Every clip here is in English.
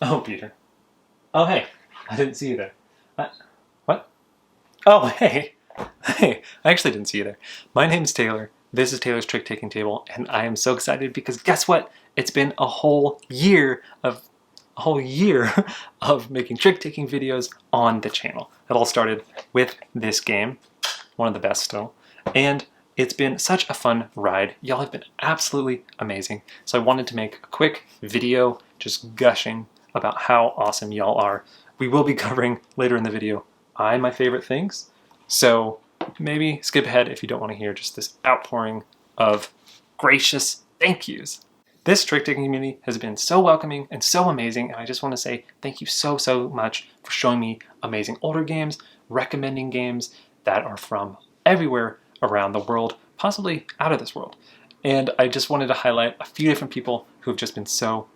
Oh, Peter. Oh, hey. I didn't see you there. What? Oh, hey. Hey, I actually didn't see you there. My name's Taylor. This is Taylor's Trick Taking Table, and I am so excited because guess what? It's been a whole year of making trick taking videos on the channel. It all started with this game, one of the best still, and it's been such a fun ride. Y'all have been absolutely amazing. So I wanted to make a quick video just gushing about how awesome y'all are. We will be covering later in the video my favorite things. So maybe skip ahead if you don't want to hear just this outpouring of gracious thank yous. This trick-taking community has been so welcoming and so amazing, and I just want to say thank you so much for showing me amazing older games, recommending games that are from everywhere around the world, possibly out of this world. And I just wanted to highlight a few different people who have just been so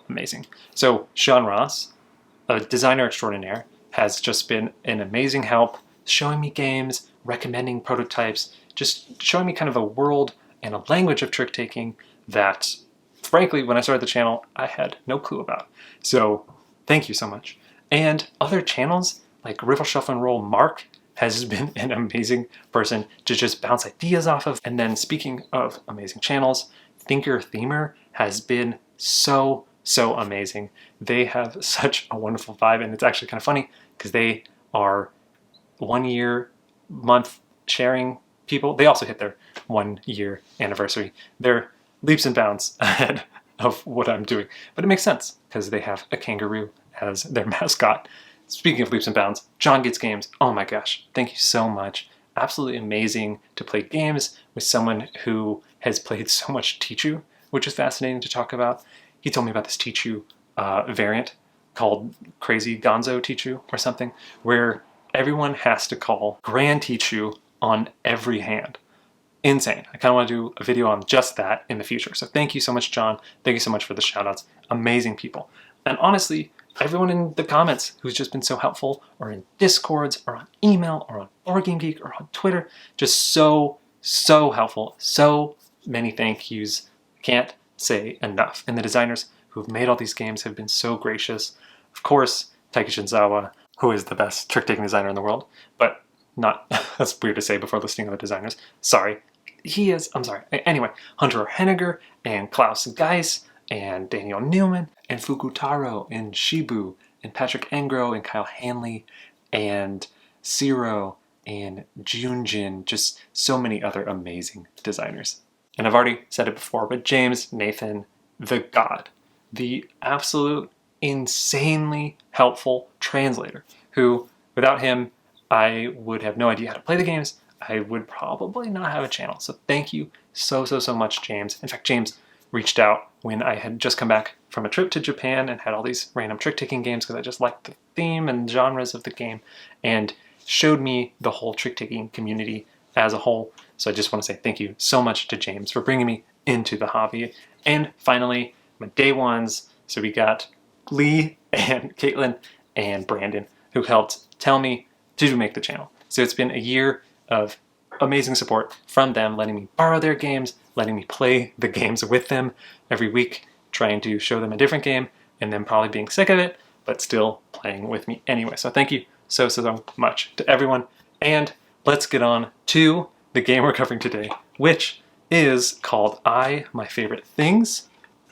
amazing. So Sean Ross, a designer extraordinaire, has just been an amazing help, showing me games, recommending prototypes, just showing me kind of a world and a language of trick-taking that, frankly, when I started the channel, I had no clue about. So thank you so much. And other channels, like Riffle Shuffle and Roll Mark, has been an amazing person to just bounce ideas off of. And then speaking of amazing channels, Thinker Themer has been so amazing. They have such a wonderful vibe, and it's actually kind of funny because they are 1 year, month sharing people. They also hit their 1 year anniversary. They're leaps and bounds ahead of what I'm doing, but it makes sense because they have a kangaroo as their mascot. Speaking of leaps and bounds, John Gets Games, oh my gosh, thank you so much. Absolutely amazing to play games with someone who has played so much Tichu, which is fascinating to talk about. He told me about this Tichu variant called Crazy Gonzo Tichu or something, where everyone has to call Grand Tichu on every hand. Insane. I kind of want to do a video on just that in the future. So thank you so much, John. Thank you so much for the shout outs. Amazing people. And honestly, everyone in the comments who's just been so helpful, or in Discords, or on email, or on BoardGameGeek, or on Twitter, just so helpful. So many thank yous. Can't say enough. And the designers who've made all these games have been so gracious. Of course, Taiki Shinzawa, who is the best trick-taking designer in the world, but not, that's weird to say before listing other designers. Sorry. He is, I'm sorry. Anyway, Hunter Henniger and Klaus Geis and Daniel Newman and Fukutaro and Shibu and Patrick Engro and Kyle Hanley and Zero and Junjin, just so many other amazing designers. And I've already said it before, but James Nathan, the god, the absolute insanely helpful translator who, without him, I would have no idea how to play the games. I would probably not have a channel. So thank you so much, James. In fact, James reached out when I had just come back from a trip to Japan and had all these random trick-taking games because I just liked the theme and genres of the game, and showed me the whole trick-taking community as a whole. So I just want to say thank you so much to James for bringing me into the hobby. And finally, my day ones. So we got Lee and Caitlin and Brandon, who helped tell me to make the channel. So it's been a year of amazing support from them, letting me borrow their games, letting me play the games with them every week, trying to show them a different game, and then probably being sick of it, but still playing with me anyway. So thank you so much to everyone. And let's get on to the game we're covering today, which is called My Favorite Things,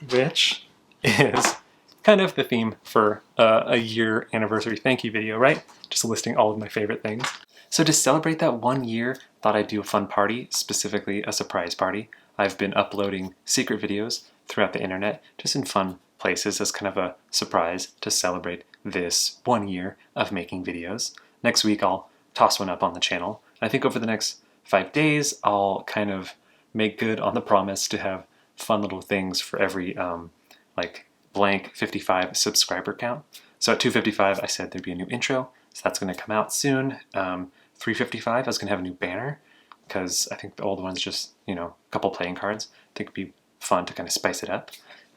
which is kind of the theme for a year anniversary thank you video, right? Just listing all of my favorite things. So to celebrate that 1 year, thought I'd do a fun party, specifically a surprise party. I've been uploading secret videos throughout the internet, just in fun places as kind of a surprise to celebrate this 1 year of making videos. Next week I'll toss one up on the channel. I think over the next 5 days I'll kind of make good on the promise to have fun little things for every like blank 55 subscriber count. So at 255 I said there'd be a new intro, so that's going to come out soon. 355 I was going to have a new banner because I think the old one's just, you know, a couple playing cards. I think it'd be fun to kind of spice it up.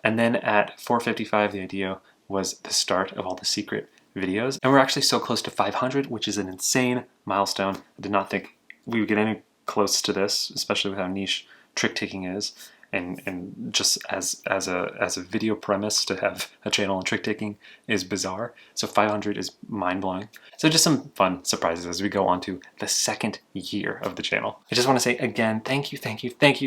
And then at 455 the idea was the start of all the secret videos. And we're actually so close to 500, which is an insane milestone. I did not think we would get any close to this, especially with how niche trick-taking is. and just as a video premise to have a channel on trick taking is bizarre. So 500 is mind-blowing. So just some fun surprises as we go on to the second year of the channel. I just want to say again, thank you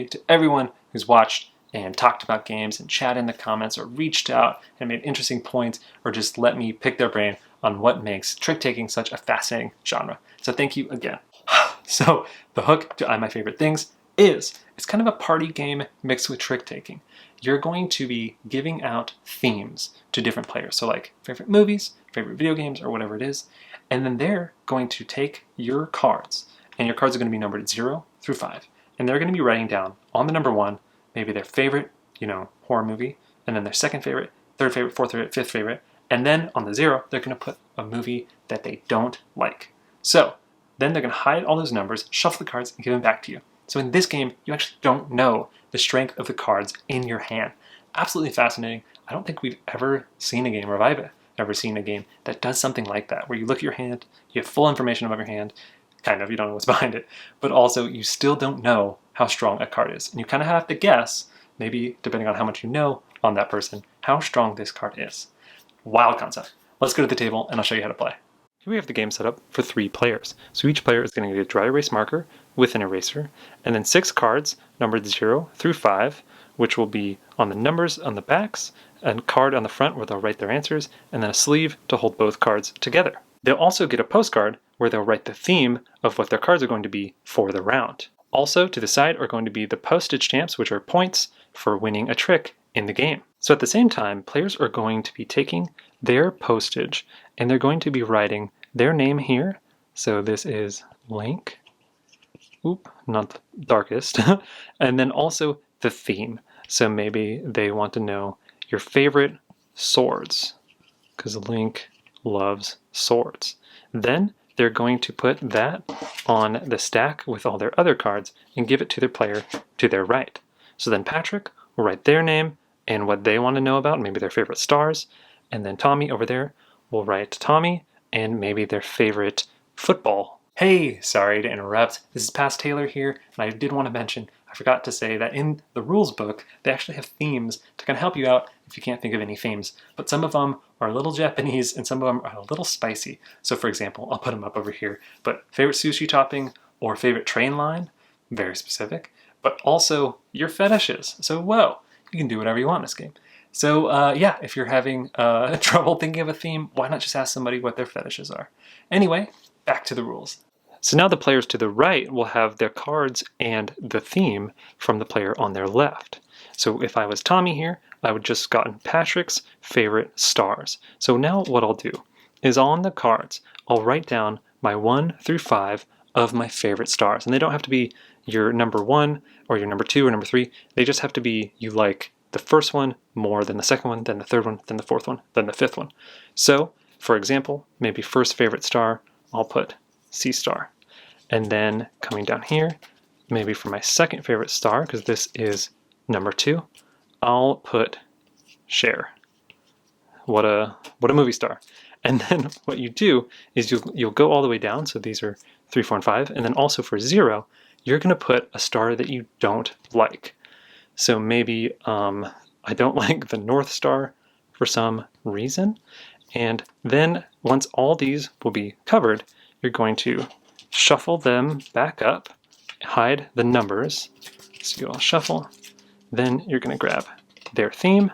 to everyone who's watched and talked about games and chat in the comments or reached out and made interesting points or just let me pick their brain on what makes trick-taking such a fascinating genre. So thank you again. So the hook to My Favorite Things is, it's kind of a party game mixed with trick-taking. You're going to be giving out themes to different players. So like favorite movies, favorite video games, or whatever it is. And then they're going to take your cards, and your cards are going to be numbered 0 through 5. And they're going to be writing down on the number 1, maybe their favorite, horror movie, and then their second favorite, third favorite, fourth favorite, fifth favorite, and then on the 0, they're going to put a movie that they don't like. So then they're going to hide all those numbers, shuffle the cards, and give them back to you. So in this game, you actually don't know the strength of the cards in your hand. Absolutely fascinating. I don't think we've ever seen a game, or have I ever seen a game that does something like that, where you look at your hand, you have full information about your hand, kind of, you don't know what's behind it, but also you still don't know how strong a card is. And you kind of have to guess, maybe depending on how much you know on that person, how strong this card is. Wild concept. Let's go to the table and I'll show you how to play. Here we have the game set up for 3 players. So each player is going to get a dry erase marker with an eraser, and then 6 cards numbered 0 through 5, which will be on the numbers on the backs, a card on the front where they'll write their answers, and then a sleeve to hold both cards together. They'll also get a postcard where they'll write the theme of what their cards are going to be for the round. Also to the side are going to be the postage stamps, which are points for winning a trick in the game. So at the same time, players are going to be taking their postage and they're going to be writing their name here. So this is Link. Oop, not the darkest. And then also the theme. So maybe they want to know your favorite swords, because Link loves swords. Then they're going to put that on the stack with all their other cards and give it to their player to their right. So then Patrick will write their name and what they want to know about, maybe their favorite stars. And then Tommy over there will write Tommy and maybe their favorite football. Hey, sorry to interrupt. This is Past Taylor here, and I did want to mention, I forgot to say that in the rules book, they actually have themes to kind of help you out if you can't think of any themes. But some of them are a little Japanese and some of them are a little spicy. So for example, I'll put them up over here. But favorite sushi topping or favorite train line, very specific. But also your fetishes. So whoa, you can do whatever you want in this game. So yeah, if you're having trouble thinking of a theme, why not just ask somebody what their fetishes are? Anyway, back to the rules. So now the players to the right will have their cards and the theme from the player on their left. So if I was Tommy here, I would just gotten Patrick's favorite stars. So now what I'll do is on the cards, I'll write down my 1 through 5 of my favorite stars. And they don't have to be your number 1 or your number 2 or number 3. They just have to be you like the first one more than the second one, then the third one, then the fourth one, then the fifth one. So, for example, maybe first favorite star, I'll put C star. And then coming down here, maybe for my second favorite star, because this is number 2, I'll put Cher. What a movie star. And then what you do is you'll go all the way down, so these are 3, 4, and 5, and then also for 0, you're going to put a star that you don't like. So maybe I don't like the North Star for some reason. And then once all these will be covered, you're going to shuffle them back up, hide the numbers. So you'll shuffle. Then you're going to grab their theme,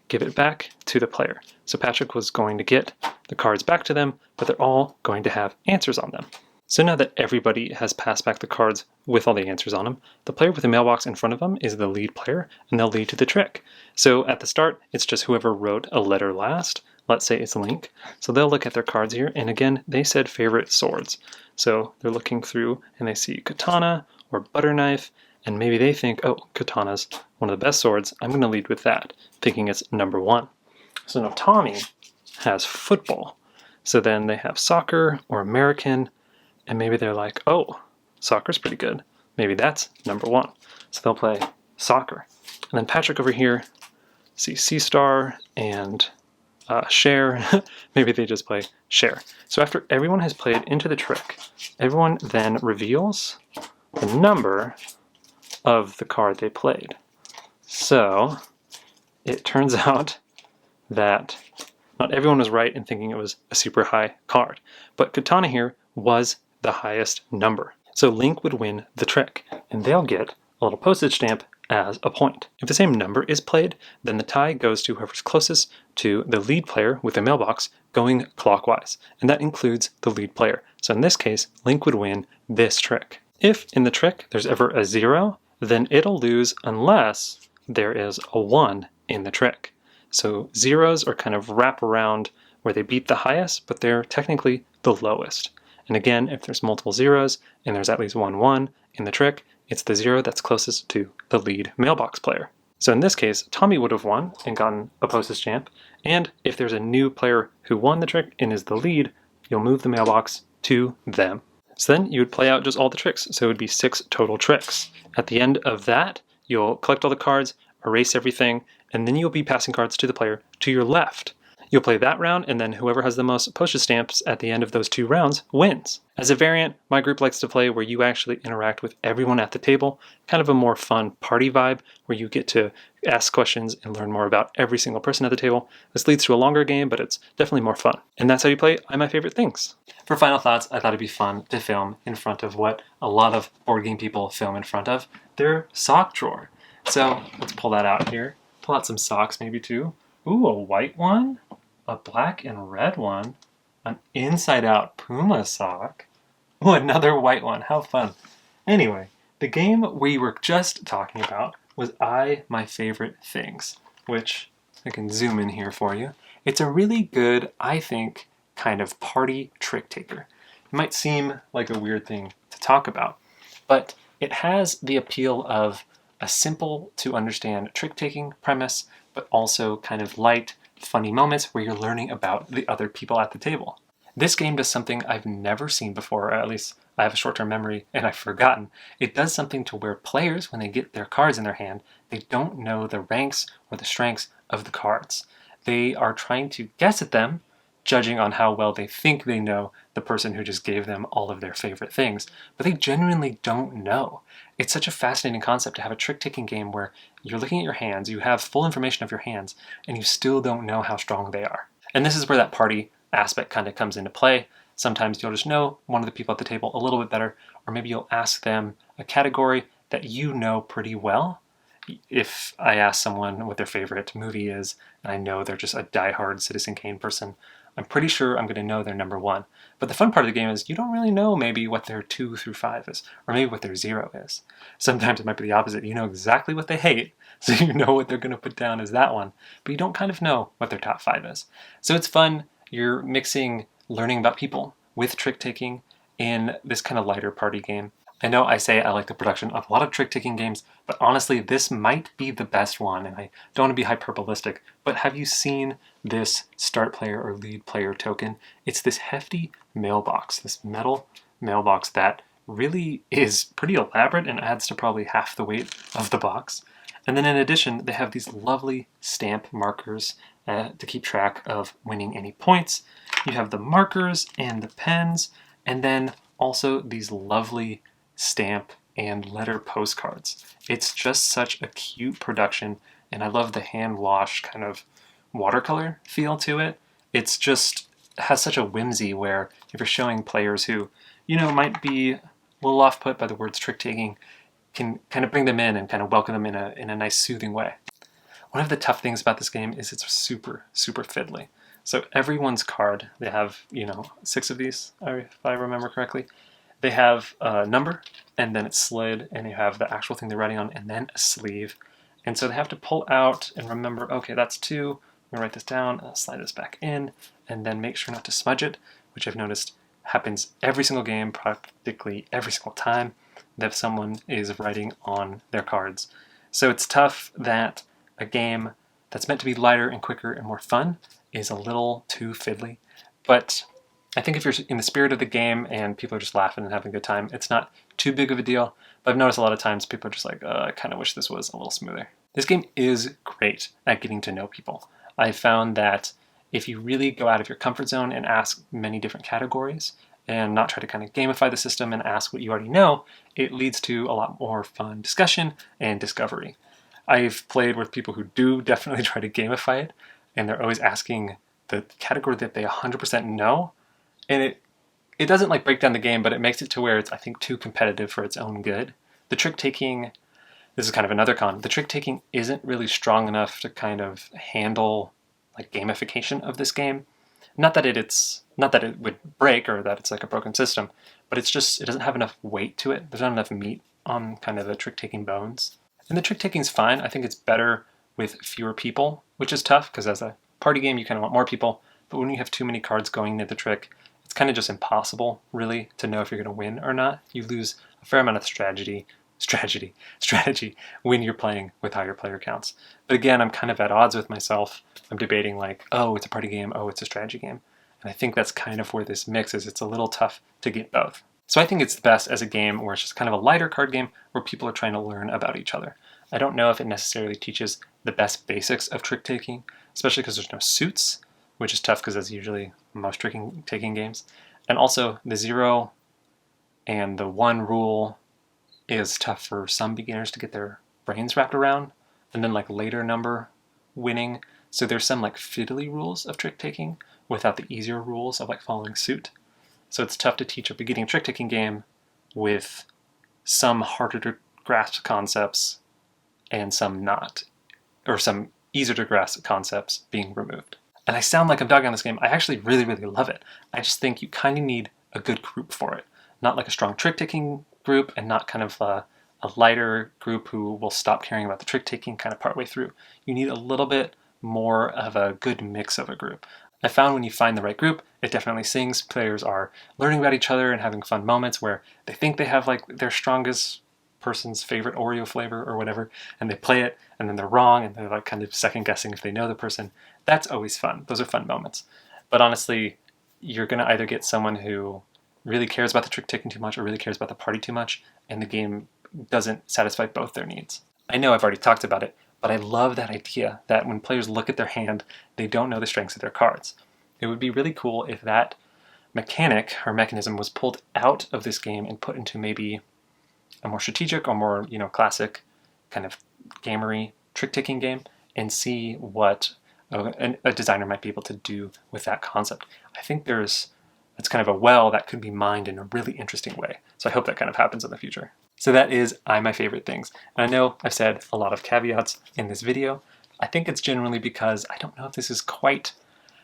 give it back to the player. So Patrick was going to get the cards back to them, but they're all going to have answers on them. So now that everybody has passed back the cards with all the answers on them, the player with the mailbox in front of them is the lead player, and they'll lead to the trick. So at the start, it's just whoever wrote a letter last. Let's say it's Link. So they'll look at their cards here, and again, they said favorite swords. So they're looking through, and they see katana or butter knife, and maybe they think, oh, katana's one of the best swords. I'm going to lead with that, thinking it's number 1. So now Tommy has football. So then they have soccer or American, and maybe they're like, oh, soccer's pretty good. Maybe that's number 1. So they'll play soccer. And then Patrick over here sees C-Star and Cher. Maybe they just play Cher. So after everyone has played into the trick, everyone then reveals the number of the card they played. So it turns out that not everyone was right in thinking it was a super high card, but Katana here was the highest number. So Link would win the trick, and they'll get a little postage stamp as a point. If the same number is played, then the tie goes to whoever's closest to the lead player with the mailbox going clockwise, and that includes the lead player. So in this case, Link would win this trick. If in the trick there's ever a 0, then it'll lose unless there is a 1 in the trick. So zeros are kind of wrap around where they beat the highest, but they're technically the lowest. And again, if there's multiple zeros and there's at least 1 in the trick, it's the 0 that's closest to the lead mailbox player. So in this case, Tommy would have won and gotten a postage stamp, and if there's a new player who won the trick and is the lead, you'll move the mailbox to them. So then you would play out just all the tricks, so it would be 6 total tricks. At the end of that, you'll collect all the cards, erase everything, and then you'll be passing cards to the player to your left. You'll play that round, and then whoever has the most postage stamps at the end of those 2 rounds wins. As a variant, my group likes to play where you actually interact with everyone at the table, kind of a more fun party vibe where you get to ask questions and learn more about every single person at the table. This leads to a longer game, but it's definitely more fun. And that's how you play I My Favorite Things. For final thoughts, I thought it'd be fun to film in front of what a lot of board game people film in front of, their sock drawer. So let's pull that out here. Pull out some socks maybe too. Ooh, a white one, a black and red one, an inside-out Puma sock. Ooh, another white one. How fun. Anyway, the game we were just talking about was I My Favorite Things, which I can zoom in here for you. It's a really good, I think, kind of party trick taker. It might seem like a weird thing to talk about, but it has the appeal of a simple to understand trick-taking premise, but also kind of light, funny moments where you're learning about the other people at the table. This game does something I've never seen before, or at least I have a short-term memory and I've forgotten. It does something to where players, when they get their cards in their hand, they don't know the ranks or the strengths of the cards. They are trying to guess at them, judging on how well they think they know the person who just gave them all of their favorite things, but they genuinely don't know. It's such a fascinating concept to have a trick-taking game where you're looking at your hands, you have full information of your hands, and you still don't know how strong they are. And this is where that party aspect kind of comes into play. Sometimes you'll just know one of the people at the table a little bit better, or maybe you'll ask them a category that you know pretty well. If I ask someone what their favorite movie is, and I know they're just a diehard Citizen Kane person, I'm pretty sure I'm going to know their number 1. But the fun part of the game is you don't really know maybe what their 2 through 5 is, or maybe what their 0 is. Sometimes it might be the opposite. You know exactly what they hate, so you know what they're going to put down as that one, but you don't kind of know what their top 5 is. So it's fun. You're mixing learning about people with trick-taking in this kind of lighter party game. I know I say I like the production of a lot of trick-taking games, but honestly, this might be the best one, and I don't want to be hyperbolistic, but have you seen this start player or lead player token? It's this hefty mailbox, this metal mailbox that really is pretty elaborate and adds to probably half the weight of the box. And then in addition, they have these lovely stamp markers to keep track of winning any points. You have the markers and the pens, and then also these lovely stamp and letter postcards. It's just such a cute production, and I love the hand-washed kind of watercolor feel to it. It's just has such a whimsy where if you're showing players who, you know, might be a little off-put by the words trick-taking, can kind of bring them in and kind of welcome them in a nice soothing way. One of the tough things about this game is it's super, super fiddly. So everyone's card, they have, 6 of these, if I remember correctly. They have a number, and then it's slid, and you have the actual thing they're writing on, and then a sleeve. And so they have to pull out and remember, okay, that's 2. I'm going to write this down, and slide this back in, and then make sure not to smudge it, which I've noticed happens every single game, practically every single time that someone is writing on their cards. So it's tough that a game that's meant to be lighter and quicker and more fun is a little too fiddly. But I think if you're in the spirit of the game and people are just laughing and having a good time, it's not too big of a deal. But I've noticed a lot of times people are just like, I kind of wish this was a little smoother. This game is great at getting to know people. I found that if you really go out of your comfort zone and ask many different categories and not try to kind of gamify the system and ask what you already know, it leads to a lot more fun discussion and discovery. I've played with people who do definitely try to gamify it, and they're always asking the category that they 100% know, and it doesn't like break down the game, but it makes it to where it's, I think, too competitive for its own good. The trick taking, this is kind of another con, the trick taking isn't really strong enough to kind of handle like gamification of this game. Not that it would break or that it's like a broken system, but it's just, it doesn't have enough weight to it. There's not enough meat on kind of the trick taking bones. And the trick taking is fine. I think it's better with fewer people, which is tough because as a party game, you kind of want more people. But when you have too many cards going into the trick, it's kind of just impossible, really, to know if you're going to win or not. You lose a fair amount of strategy when you're playing with higher player counts. But again, I'm kind of at odds with myself. I'm debating like, oh, it's a party game, oh, it's a strategy game. And I think that's kind of where this mix is. It's a little tough to get both. So I think it's best as a game where it's just kind of a lighter card game where people are trying to learn about each other. I don't know if it necessarily teaches the best basics of trick taking, especially because there's no suits, which is tough because that's usually most trick taking games. And also the 0 and the 1 rule is tough for some beginners to get their brains wrapped around, and then like later number winning. So there's some like fiddly rules of trick taking without the easier rules of like following suit. So it's tough to teach a beginning trick taking game with some harder to grasp concepts and some not, or some easier to grasp concepts being removed. And I sound like I'm dogging on this game. I actually really, really love it. I just think you kind of need a good group for it. Not like a strong trick taking group and not kind of a lighter group who will stop caring about the trick taking kind of partway through. You need a little bit more of a good mix of a group. I found when you find the right group, it definitely sings. Players are learning about each other and having fun moments where they think they have like their strongest person's favorite Oreo flavor or whatever, and they play it and then they're wrong and they're like kind of second guessing if they know the person. That's always fun. Those are fun moments. But honestly, you're going to either get someone who really cares about the trick taking too much or really cares about the party too much, and the game doesn't satisfy both their needs. I know I've already talked about it, but I love that idea that when players look at their hand, they don't know the strengths of their cards. It would be really cool if that mechanic or mechanism was pulled out of this game and put into maybe a more strategic or more, classic kind of gamery trick-taking game, and see what a designer might be able to do with that concept. I think it's kind of a well that could be mined in a really interesting way. So I hope that kind of happens in the future. So that is my favorite things. And I know I've said a lot of caveats in this video. I think it's generally because I don't know if this is quite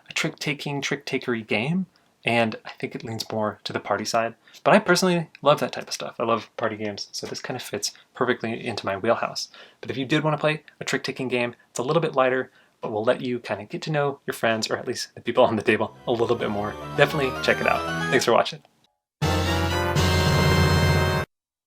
a trick-takery game, and I think it leans more to the party side. But I personally love that type of stuff. I love party games, so this kind of fits perfectly into my wheelhouse. But if you did want to play a trick-taking game, it's a little bit lighter, but will let you kind of get to know your friends, or at least the people on the table, a little bit more. Definitely check it out. Thanks for watching.